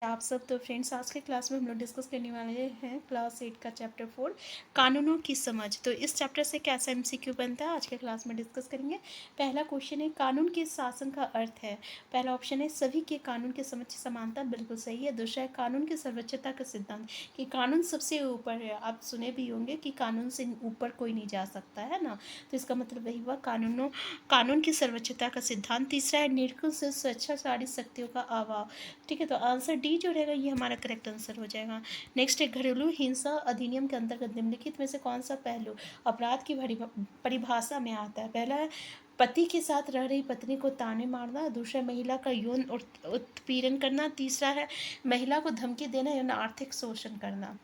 आप सब। तो फ्रेंड्स, आज के क्लास में हम लोग डिस्कस करने वाले हैं क्लास 8 का चैप्टर 4 कानूनों की समझ। तो इस चैप्टर से कैसा एमसीक्यू बनता है आज के क्लास में डिस्कस करेंगे। पहला क्वेश्चन है, कानून के शासन का अर्थ है। पहला ऑप्शन है, सभी के कानून के समक्ष समानता, बिल्कुल सही है। दूसरा है, कानून की सर्वोच्चता का सिद्धांत, कि कानून सबसे ऊपर है। आप सुने भी होंगे कि कानून से ऊपर कोई नहीं जा सकता है ना, तो इसका मतलब वही हुआ, कानून की सर्वोच्चता का सिद्धांत। तीसरा है, निरंकुश से स्वेच्छाचारी शक्तियों का अभाव। ठीक है, तो आंसर डी जो रहेगा ये हमारा करेक्ट आंसर हो जाएगा। नेक्स्ट है, घरेलू हिंसा अधिनियम के अंतर्गत निम्नलिखित में से कौन सा पहलू अपराध की परिभाषा में आता है। पहला है, पति के साथ रह रही पत्नी को ताने मारना। दूसरा, महिला का यौन उत्पीड़न करना। तीसरा है, महिला को धमकी देना या आर्थिक शोषण करना।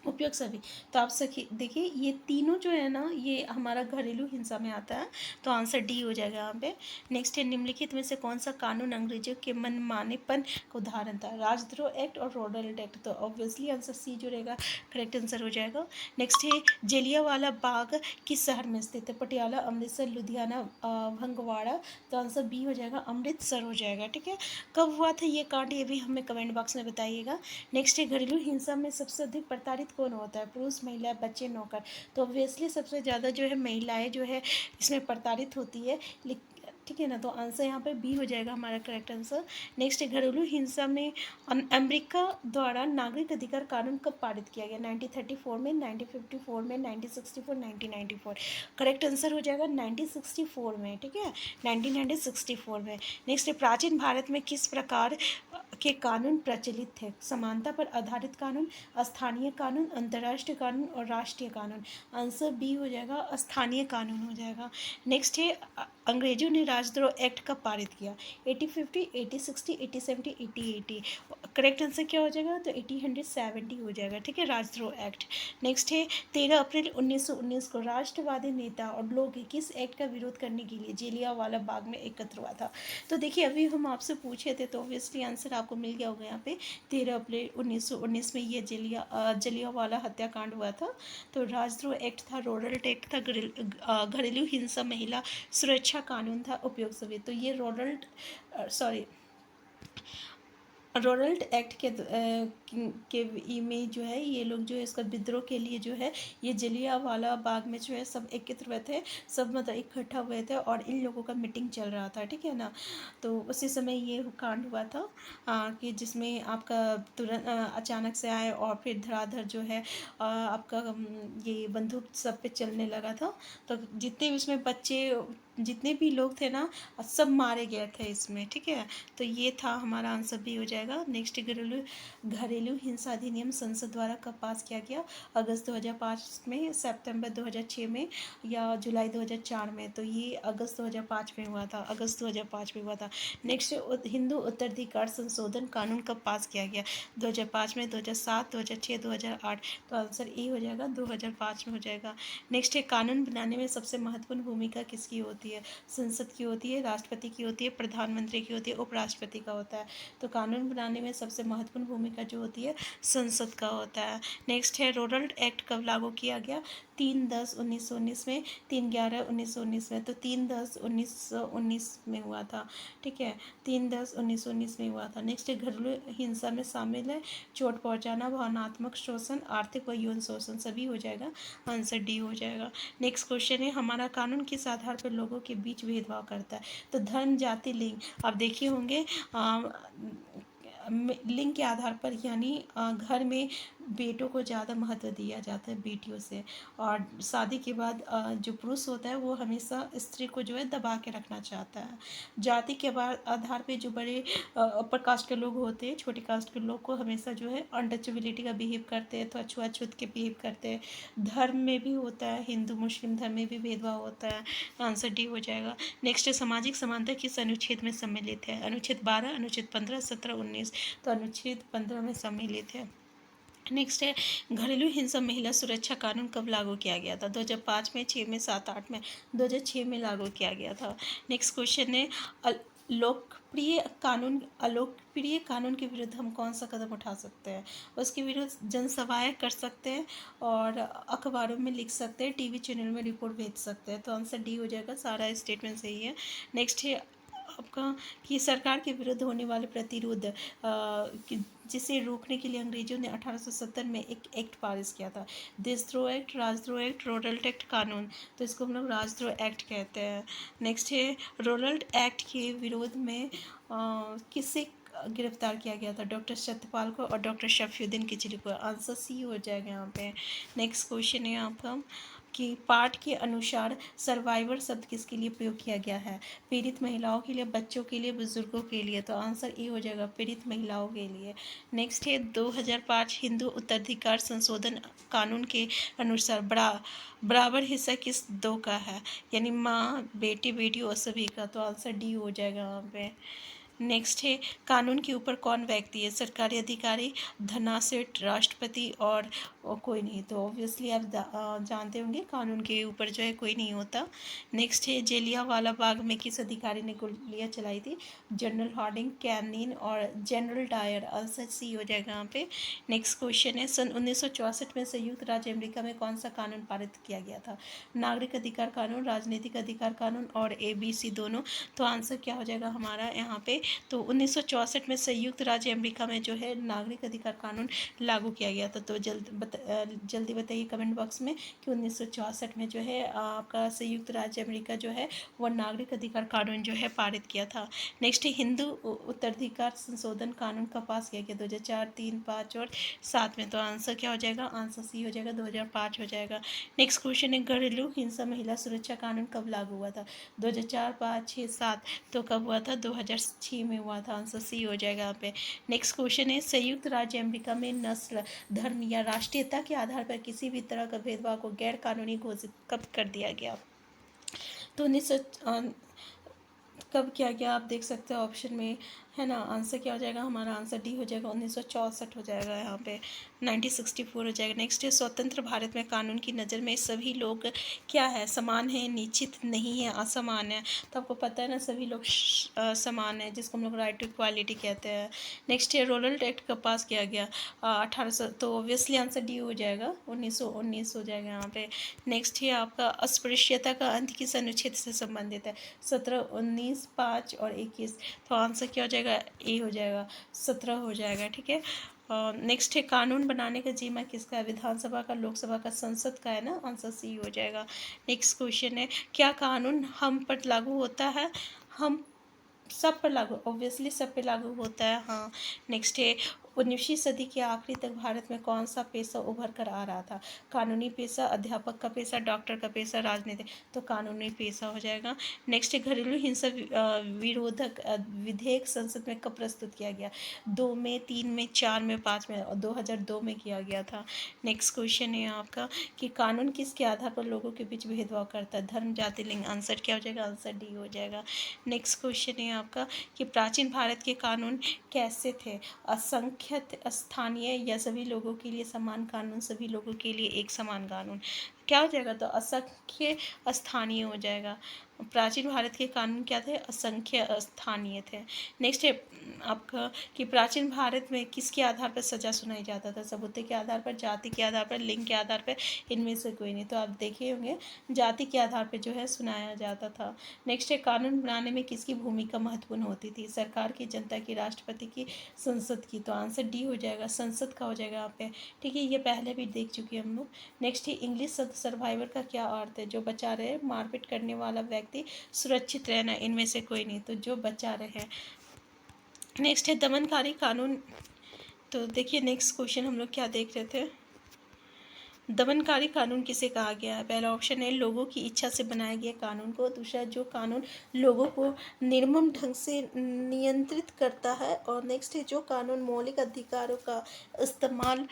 उपयोग सभी। तो आप सखी देखिए, ये तीनों जो है ना, ये हमारा घरेलू हिंसा में आता है, तो आंसर डी हो जाएगा यहाँ पे। नेक्स्ट है, निम्नलिखित में से कौन सा कानून अंग्रेजों के मनमानेपन का उदाहरण था। राजद्रोह एक्ट और रॉडल्ट एक्ट, तो ऑब्वियसली आंसर सी जो रहेगा करेक्ट आंसर हो जाएगा। नेक्स्ट है, जलियांवाला बाग किस शहर में स्थित है। पटियाला, अमृतसर, लुधियाना, भंगवाड़ा, तो आंसर बी हो जाएगा, अमृतसर हो जाएगा। ठीक है, कब हुआ था ये कांड, ये भी हमें कमेंट बॉक्स में बताइएगा। नेक्स्ट है, घरेलू हिंसा में सबसे अधिक प्रताड़ित कौन होता है। पुरुष, महिला, बच्चे, नौकर, तो ऑब्वियसली सबसे ज़्यादा जो है महिलाएं जो है इसमें प्रताड़ित होती है। ठीक है ना, तो आंसर यहाँ पे बी हो जाएगा हमारा करेक्ट आंसर। नेक्स्ट है, घरेलू हिंसा में अमेरिका द्वारा नागरिक अधिकार कानून कब पारित किया गया। 1934 में, 1954 में, 1964, 1994। करेक्ट आंसर हो जाएगा 1964 में। ठीक है, 1964 में। नेक्स्ट है, प्राचीन भारत में किस प्रकार के कानून प्रचलित थे। समानता पर आधारित कानून, स्थानीय कानून, अंतर्राष्ट्रीय कानून और राष्ट्रीय कानून। आंसर बी हो जाएगा, स्थानीय कानून हो जाएगा। नेक्स्ट है, अंग्रेजों ने राजद्रोह एक्ट कब पारित किया। 1850, 1860, 1870, 1880। करेक्ट आंसर क्या हो जाएगा, तो 1870 हो जाएगा। ठीक है, राजद्रोह एक्ट। नेक्स्ट है, 13 अप्रैल 1919 को राष्ट्रवादी नेता और लोग किस एक्ट का विरोध करने के लिए जलियांवाला बाग में एकत्र हुआ था। तो देखिए, अभी हम आपसे पूछे थे, तो ऑब्वियसली आंसर आपको मिल गया होगा यहाँ पे। 13 अप्रैल 1919 में ये जलियांवाला हत्याकांड हुआ था। तो राजद्रोह एक्ट था, रॉडल्ट एक्ट था, घरेलू हिंसा, महिला सुरक्षा कानून था, उपयोग सभी। तो ये रॉडल्ट एक्ट के में जो है, ये लोग जो है इसका विद्रोह के लिए जो है, ये जलियांवाला बाग में जो है सब एकत्र हुए थे, सब मतलब इकट्ठा हुए थे, और इन लोगों का मीटिंग चल रहा था। ठीक है ना, तो उसी समय ये कांड हुआ था कि जिसमें आपका तुरंत अचानक से आए और फिर धड़ाधड़ जो है आपका ये बंदूक सब पे चलने लगा था। तो जितने भी उसमें बच्चे, जितने भी लोग थे ना, सब मारे गए थे इसमें। ठीक है, तो ये था हमारा आंसर भी हो जाएगा। नेक्स्ट, घरेलू हिंसा अधिनियम संसद द्वारा कब पास किया गया। अगस्त 2005 में, सितंबर 2006 में, या जुलाई 2004 में। तो ये अगस्त 2005 में हुआ था, अगस्त 2005 में हुआ था। नेक्स्ट, हिंदू उत्तराधिकार संशोधन कानून कब पास किया गया। 2005 में, 2007, 2006, 2008। तो आंसर ए हो जाएगा, 2005 में हो जाएगा। नेक्स्ट है, कानून बनाने में सबसे महत्वपूर्ण भूमिका किसकी होती है। संसद की होती है, राष्ट्रपति की होती है, प्रधानमंत्री की होती है, उपराष्ट्रपति का होता है। तो कानून बनाने में सबसे महत्वपूर्ण भूमिका जो होती है, संसद का होता है। नेक्स्ट है, रॉडल्ट एक्ट कब लागू किया गया। 3/10/1919 में, 3/11/1919 में। तो 3/10/1919 में हुआ था। ठीक है, 3/10/1919 में हुआ था। नेक्स्ट है, घरेलू हिंसा में शामिल है चोट पहुंचाना, भावनात्मक शोषण, आर्थिक व यौन शोषण, सभी हो जाएगा। आंसर डी हो जाएगा। नेक्स्ट क्वेश्चन है, हमारा कानून किस आधार पर लोगों के बीच भेदभाव करता है। तो धर्म, जाति, लिंग, आप देखे होंगे लिंग के आधार पर, यानी घर में बेटों को ज़्यादा महत्व दिया जाता है बेटियों से, और शादी के बाद जो पुरुष होता है वो हमेशा स्त्री को जो है दबा के रखना चाहता है। जाति के आधार पे जो बड़े अपर कास्ट के लोग होते हैं, छोटी कास्ट के लोग को हमेशा जो है अनटचेबिलिटी का बिहेव करते हैं, तो अछूत के बिहेव करते हैं। धर्म में भी होता है, हिंदू मुस्लिम धर्म में भी भेदभाव होता है। आंसर डी हो जाएगा। नेक्स्ट है, सामाजिक समानता किस अनुच्छेद में सम्मिलित है। अनुच्छेद 12, अनुच्छेद 15, 17, 19। तो अनुच्छेद 15 में सम्मिलित है। नेक्स्ट है, घरेलू हिंसा महिला सुरक्षा कानून कब लागू किया गया था। 2005 में, 6 में, 7, 8 में। 2006 में लागू किया गया था। नेक्स्ट क्वेश्चन है, अलोकप्रिय कानून के विरुद्ध हम कौन सा कदम उठा सकते हैं। उसके विरुद्ध जनसभाएं कर सकते हैं, और अखबारों में लिख सकते हैं, टीवी चैनल में रिपोर्ट भेज सकते हैं। तो आंसर डी हो जाएगा, सारा स्टेटमेंट सही है। नेक्स्ट है, आपका कि सरकार के विरुद्ध होने वाले प्रतिरोध जिसे रोकने के लिए अंग्रेजों ने 1870 में एक एक्ट पारित किया था, देशद्रोह एक्ट, राजद्रोह एक्ट, रोलट एक्ट कानून। तो इसको हम लोग राजद्रोह एक्ट कहते हैं। नेक्स्ट है रोलट एक्ट के विरोध में किसे गिरफ्तार किया गया था, डॉक्टर सत्यपाल को और डॉक्टर शफीउद्दीन किचलू को। आंसर सी हो जाएगा यहाँ पे। नेक्स्ट क्वेश्चन है आपका कि पाठ के अनुसार सर्वाइवर शब्द किसके लिए प्रयोग किया गया है, पीड़ित महिलाओं के लिए, बच्चों के लिए, बुजुर्गों के लिए। तो आंसर ए हो जाएगा, पीड़ित महिलाओं के लिए। नेक्स्ट है 2005 हिंदू उत्तराधिकार संशोधन कानून के अनुसार बराबर हिस्सा किस दो का है, यानी माँ, बेटी, बेटी और सभी का। तो आंसर डी हो जाएगा यहाँ पे। नेक्स्ट है कानून के ऊपर कौन व्यक्ति है, सरकारी अधिकारी, धनासेठ, राष्ट्रपति और कोई नहीं। तो ऑब्वियसली आप जानते होंगे कानून के ऊपर जो है कोई नहीं होता। नेक्स्ट है जलियांवाला बाग में किस अधिकारी ने गोलियां चलाई थी, जनरल हार्डिंग, कैनिन और जनरल डायर। आंसर सी हो जाएगा यहाँ पे। नेक्स्ट क्वेश्चन है सन 1964 में संयुक्त राज्य अमेरिका में कौन सा कानून पारित किया गया था, नागरिक अधिकार कानून, राजनीतिक अधिकार कानून और ABC दोनों। तो आंसर क्या हो जाएगा हमारा यहाँ पे। तो 1964 में संयुक्त राज्य अमेरिका में जो है नागरिक अधिकार कानून लागू किया गया था। तो जल्दी बताइए कमेंट बॉक्स में कि 1964 में जो है आपका संयुक्त राज्य अमेरिका जो है वो नागरिक अधिकार कानून जो है पारित किया था। नेक्स्ट हिंदू उत्तराधिकार संशोधन कानून का पास किया गया 2004, 3, 5 और 7 में। तो आंसर क्या हो जाएगा, आंसर सी हो जाएगा, 2005 हो जाएगा। नेक्स्ट क्वेश्चन है घरेलू हिंसा महिला सुरक्षा कानून कब लागू हुआ था, 2004, 5, 6, 7। तो कब हुआ था, 2006 में हुआ था। आंसर सी हो जाएगा यहाँ पे। नेक्स्ट क्वेश्चन है संयुक्त राज्य अमेरिका में नस्ल, धर्म या राष्ट्रीयता के आधार पर किसी भी तरह का भेदभाव को गैर कानूनी घोषित कब कर दिया गया। तो 1900 कब किया गया, आप देख सकते हो ऑप्शन में है ना। आंसर क्या हो जाएगा हमारा, आंसर डी हो जाएगा, 1964 हो जाएगा यहाँ पे, 1964 हो जाएगा। नेक्स्ट है स्वतंत्र भारत में कानून की नज़र में सभी लोग क्या है, समान है, निश्चित नहीं है, असमान है। तो आपको पता है ना सभी लोग समान है, जिसको हम लोग राइट टू इक्वालिटी कहते हैं। नेक्स्ट है रोलट एक्ट कब पास किया गया, 1800। तो ऑब्वियसली आंसर डी हो जाएगा, 1919 हो जाएगा यहाँ पे। नेक्स्ट है आपका अस्पृश्यता का अंत किस अनुच्छेद से संबंधित है, 17, 19, 5 और 21। तो आंसर क्या हो जाएगा, ए हो जाएगा, 17 हो जाएगा। ठीक है। नेक्स्ट है कानून बनाने का जिम्मा किसका है, विधानसभा का, लोकसभा का, संसद का है ना। आंसर सी हो जाएगा। नेक्स्ट क्वेश्चन है क्या कानून हम पर लागू होता है, हम सब पर लागू, ऑब्वियसली सब पे लागू होता है। हाँ। नेक्स्ट है 19वीं सदी के आखिरी तक भारत में कौन सा पेशा उभर कर आ रहा था, कानूनी पेशा, अध्यापक का पेशा, डॉक्टर का पेशा, राजनीति। तो कानूनी पेशा हो जाएगा। नेक्स्ट है घरेलू हिंसा विरोधक विधेयक संसद में कब प्रस्तुत किया गया, 2 में, 3 में, 4 में, 5 में और 2002 में किया गया था। नेक्स्ट क्वेश्चन है आपका कि कानून किसके आधार पर लोगों के बीच भेदभाव करता है, धर्म, जाति, लिंग। आंसर क्या हो जाएगा, आंसर डी हो जाएगा। नेक्स्ट क्वेश्चन है आपका कि प्राचीन भारत के कानून कैसे थे, असंख्यक, स्थानीय या सभी लोगों के लिए समान कानून, सभी लोगों के लिए एक समान कानून। क्या हो जाएगा, तो असंख्य स्थानीय हो जाएगा। प्राचीन भारत के कानून क्या थे, असंख्य स्थानीय थे। नेक्स्ट है आपका कि प्राचीन भारत में किसके आधार पर सजा सुनाई जाता था, सबूत के आधार पर, जाति के आधार पर, लिंग के आधार पर, इनमें से कोई नहीं। तो आप देखे होंगे जाति के आधार पर जो है सुनाया जाता था। नेक्स्ट है कानून बनाने में किसकी भूमिका महत्वपूर्ण होती थी, सरकार की, जनता की, राष्ट्रपति की, संसद की। तो आंसर डी हो जाएगा, संसद का हो जाएगा यहाँ पे। ठीक है, ये पहले भी देख चुके हैं हम लोग। नेक्स्ट है इंग्लिश शब्द सर्वाइवर का क्या अर्थ है, जो बचा रहे, मारपीट करने वाला व्यक्ति, सुरक्षित रहना। इनमें से कोई नहीं, तो जो बचा रहे। नेक्स्ट है दमनकारी कानून। तो देखिए नेक्स्ट क्वेश्चन हम लोग क्या देख रहे थे, दमनकारी कानून किसे कहा गया है। पहला ऑप्शन है लोगों की इच्छा से बनाए गए कानून को, दूसरा जो कानून लोगों को निर्मम ढंग से नियंत्रित करता है, और नेक्स्ट है जो कानून मौलिक अधिकारों का इस्तेमाल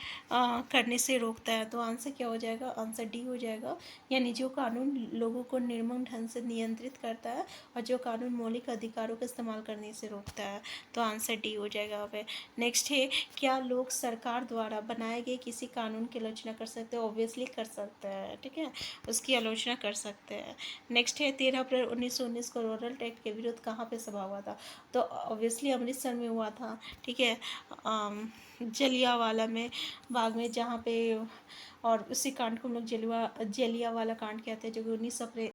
करने से रोकता है। तो आंसर क्या हो जाएगा, आंसर डी हो जाएगा, यानी जो कानून लोगों को निर्मम ढंग से नियंत्रित करता है और जो कानून मौलिक अधिकारों का इस्तेमाल करने से रोकता है। तो आंसर डी हो जाएगा यहाँ पे। नेक्स्ट है क्या लोग सरकार द्वारा बनाए गए किसी कानून की आलोचना कर सकते हैं, ऑब्वियसली कर सकते हैं। ठीक है, उसकी आलोचना कर सकते हैं। नेक्स्ट है 13 अप्रैल 1919 को रोलट एक्ट के विरुद्ध कहाँ पे सभा हुआ था, तो ऑब्वियसली अमृतसर में हुआ था। ठीक है, जलियांवाला में बाग में, जहाँ पे, और उसी कांड को हम लोग जलियांवाला कांड कहते हैं, जो कि 19 अप्रैल